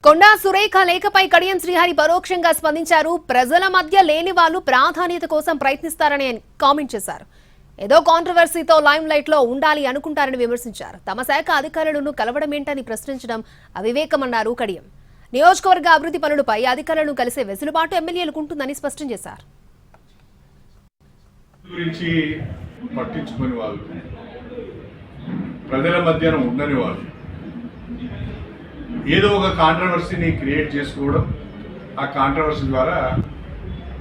కొండా సురేఖ లేఖపై కడియం శ్రీహరి పరోక్షంగా స్పందించారు. ప్రజల మధ్య లేని వాళ్ళు ప్రాధాన్యత కోసం ప్రయత్నిస్తారని కామెంట్ చేశారు. ఏదో కాంట్రవర్సీతో లైమ్ లైట్ లో ఉండాలి అనుకుంటారని విమర్శించారు. తమ శాఖ అధికారులను కలవడమేంటని ప్రశ్నించడం అవివేకమన్నారు కడియం. నియోజకవర్గ అభివృద్ధి పనులపై అధికారులను కలిసే వెసులుబాటు ఎమ్మెల్యేలకు ఉంటుందని స్పష్టం చేశారు. ప్రజల మధ్యన ఉండని వాళ్ళు ఏదో ఒక కాంట్రవర్సీని క్రియేట్ చేసుకోవడం, ఆ కాంట్రవర్సీ ద్వారా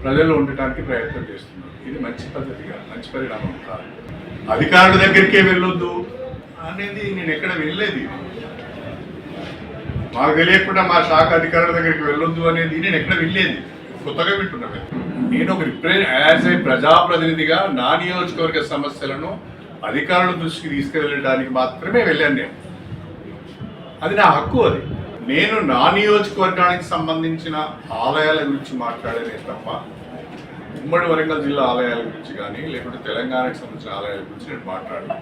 ప్రజల్లో ఉండటానికి ప్రయత్నం చేస్తున్నారు. ఇది మంచి పద్ధతిగా మంచి పరిణామం కాదు. అధికారుల దగ్గరికే వెళ్ళొద్దు అనేది నేను ఎక్కడ వెళ్ళేది, మాకు తెలియకుండా మా శాఖ అధికారుల దగ్గరికి వెళ్ళొద్దు అనేది నేను ఎక్కడ వెళ్ళేది, కొత్తగా వింటున్నాను. నేను ఒక యాజ్ ఏ ప్రజాప్రతినిధిగా నా నియోజకవర్గ సమస్యలను అధికారుల దృష్టికి తీసుకువెళ్ళడానికి మాత్రమే వెళ్ళాను. నేను అది నా హక్కు. అది నేను నా నియోజకవర్గానికి సంబంధించిన ఆలయాల గురించి మాట్లాడేదే తప్ప ఉమ్మడి వరంగల్ జిల్లా ఆలయాల గురించి కానీ లేకుంటే తెలంగాణకు సంబంధించిన ఆలయాల గురించి నేను మాట్లాడాను.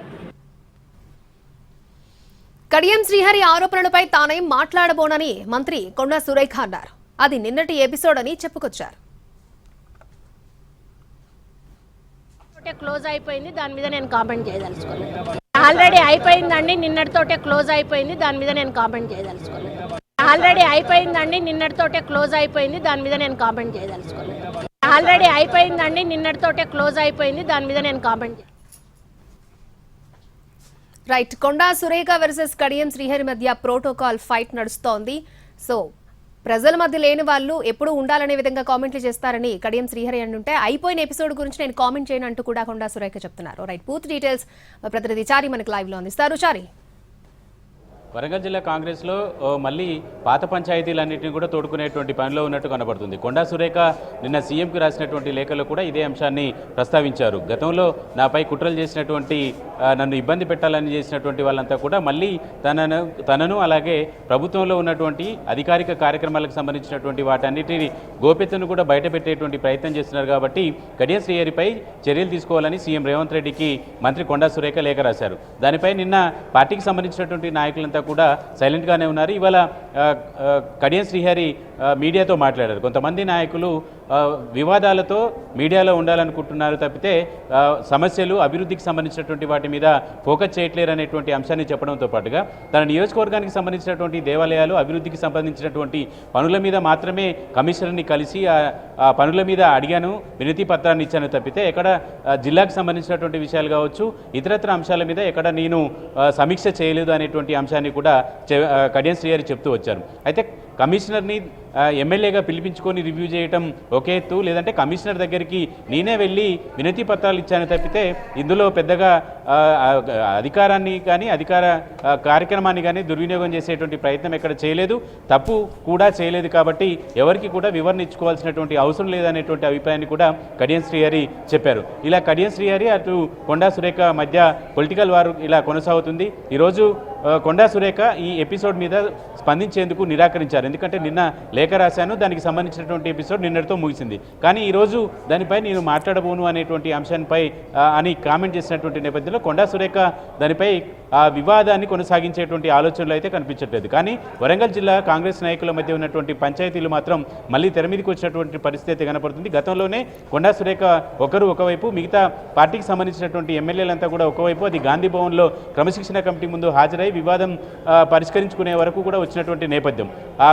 కడియం శ్రీహరి ఆరోపణలపై తానేం మాట్లాడబోనని మంత్రి కొండా సురేఖ అన్నారు. అది నిన్నటి ఎపిసోడ్ అని చెప్పుకొచ్చారు. క్లోజ్ అయిపోయింది, దాని మీద నేను కామెంట్ చేయదలుచుకోలేదు. ఆల్రెడీ అయిపోయిందండి, నిన్నటితోటే క్లోజ్ అయిపోయింది, దాని మీద నేను కామెంట్ చేయదలుచుకోలేదు. ఆల్రెడీ అయిపోయిందండి, నిన్నటితోటే క్లోజ్ అయిపోయింది, దాని మీద నేను కామెంట్ చేయదలుచుకోలేదు. ఆల్రెడీ అయిపోయిందండి, నిన్నటితోటే క్లోజ్ అయిపోయింది, దాని మీద నేను comment. Right. Konda Surekha versus Kadiyam Srihari మధ్య ప్రోటోకాల్ ఫైట్ నడుస్తోంది. సో ప్రజల మధ్య లేని వాళ్ళు ఎప్పుడు ఉండాలనే విధంగా కామెంట్లు చేస్తారని కడియం శ్రీహరి అంటుంటే, అయిపోయిన ఎపిసోడ్ గురించి నేను కామెంట్ చేయను అంటూ కూడా కొండా సురేఖ చెప్తున్నారు. రైట్, పూర్తి డీటెయిల్స్ ప్రతినిధి చారి మనకు లైవ్ లో అందిస్తారు. చారి, వరంగల్ జిల్లా కాంగ్రెస్లో మళ్ళీ పాత పంచాయతీలన్నింటినీ కూడా తోడుకునేటువంటి పనిలో ఉన్నట్టు కనబడుతుంది. కొండా సురేఖ నిన్న సీఎంకి రాసినటువంటి లేఖలో కూడా ఇదే అంశాన్ని ప్రస్తావించారు. గతంలో నాపై కుట్రలు చేసినటువంటి, నన్ను ఇబ్బంది పెట్టాలని చేసినటువంటి వాళ్ళంతా కూడా మళ్ళీ తనను అలాగే ప్రభుత్వంలో ఉన్నటువంటి అధికారిక కార్యక్రమాలకు సంబంధించినటువంటి వాటన్నిటిని గోప్యతను కూడా బయటపెట్టేటువంటి ప్రయత్నం చేస్తున్నారు. కాబట్టి కడియం శ్రీహరిపై చర్యలు తీసుకోవాలని సీఎం రేవంత్ రెడ్డికి మంత్రి కొండా సురేఖ లేఖ రాశారు. దానిపై నిన్న పార్టీకి సంబంధించినటువంటి నాయకులంతా కూడా సైలెంట్గానే ఉన్నారు. ఇవాళ కడియం శ్రీహరి మీడియాతో మాట్లాడారు. కొంతమంది నాయకులు వివాదాలతో మీడియాలో ఉండాలనుకుంటున్నారు తప్పితే సమస్యలు అభివృద్ధికి సంబంధించినటువంటి వాటి మీద ఫోకస్ చేయట్లేరు అనేటువంటి అంశాన్ని చెప్పడంతో పాటుగా తన నియోజకవర్గానికి సంబంధించినటువంటి దేవాలయాలు అభివృద్ధికి సంబంధించినటువంటి పనుల మీద మాత్రమే కమిషనర్ని కలిసి ఆ పనుల మీద అడిగాను, వినతి పత్రాన్ని ఇచ్చాను తప్పితే ఎక్కడ జిల్లాకు సంబంధించినటువంటి విషయాలు కావచ్చు, ఇతరత్ర అంశాల మీద ఎక్కడ నేను సమీక్ష చేయలేదు అనేటువంటి అంశాన్ని కూడా కడియం శ్రీహరి చెప్తూ వచ్చారు. అయితే కమిషనర్ని ఎమ్మెల్యేగా పిలిపించుకొని రివ్యూ చేయటం ఒకే ఎత్తు, లేదంటే కమిషనర్ దగ్గరికి నేనే వెళ్ళి వినతి పత్రాలు ఇచ్చాను తప్పితే ఇందులో పెద్దగా అధికారాన్ని కానీ అధికార కార్యక్రమాన్ని కానీ దుర్వినియోగం చేసేటువంటి ప్రయత్నం ఎక్కడ చేయలేదు, తప్పు కూడా చేయలేదు. కాబట్టి ఎవరికి కూడా వివరణ ఇచ్చుకోవాల్సినటువంటి అవసరం లేదనేటువంటి అభిప్రాయాన్ని కూడా కడియం శ్రీహరి చెప్పారు. ఇలా కడియం శ్రీహరి అటు కొండా సురేఖ మధ్య పొలిటికల్ వార్ ఇలా కొనసాగుతుంది. ఈరోజు కొండా సురేఖ ఈ ఎపిసోడ్ మీద స్పందించేందుకు నిరాకరించారు. ఎందుకంటే నిన్న లేఖ రాశాను, దానికి సంబంధించినటువంటి ఎపిసోడ్ నిన్నటితో ముగిసింది, కానీ ఈరోజు దానిపై నేను మాట్లాడబోను అనేటువంటి అంశాన్ని అని కామెంట్ చేసినటువంటి నేపథ్యంలో కొండా సురేఖ దానిపై ఆ వివాదాన్ని కొనసాగించేటువంటి ఆలోచనలు అయితే కనిపించట్లేదు. కానీ వరంగల్ జిల్లా కాంగ్రెస్ నాయకుల మధ్య ఉన్నటువంటి పంచాయతీలు మాత్రం మళ్ళీ తెర మీదకి వచ్చినటువంటి పరిస్థితి కనపడుతుంది. గతంలోనే కొండా సురేఖ ఒకవైపు, మిగతా పార్టీకి సంబంధించినటువంటి ఎమ్మెల్యేలంతా కూడా ఒకవైపు, అది గాంధీ భవన్లో క్రమశిక్షణ కమిటీ ముందు హాజరై వివాదం పరిష్కరించుకునే వరకు కూడా వచ్చినటువంటి నేపథ్యం. ఆ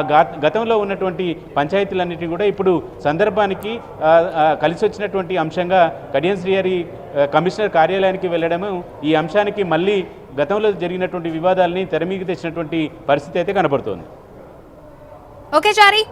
గతంలో ఉన్నటువంటి పంచాయతీలన్నింటినీ కూడా ఇప్పుడు సందర్భానికి కలిసి వచ్చినటువంటి అంశంగా కడియం శ్రీహరి కమిషనర్ కార్యాలయానికి వెళ్ళడము ఈ అంశానికి మళ్ళీ గతంలో జరిగినటువంటి వివాదాలని తెర మీదకి తెచ్చినటువంటి పరిస్థితి అయితే కనబడుతోంది. ఓకే చారి.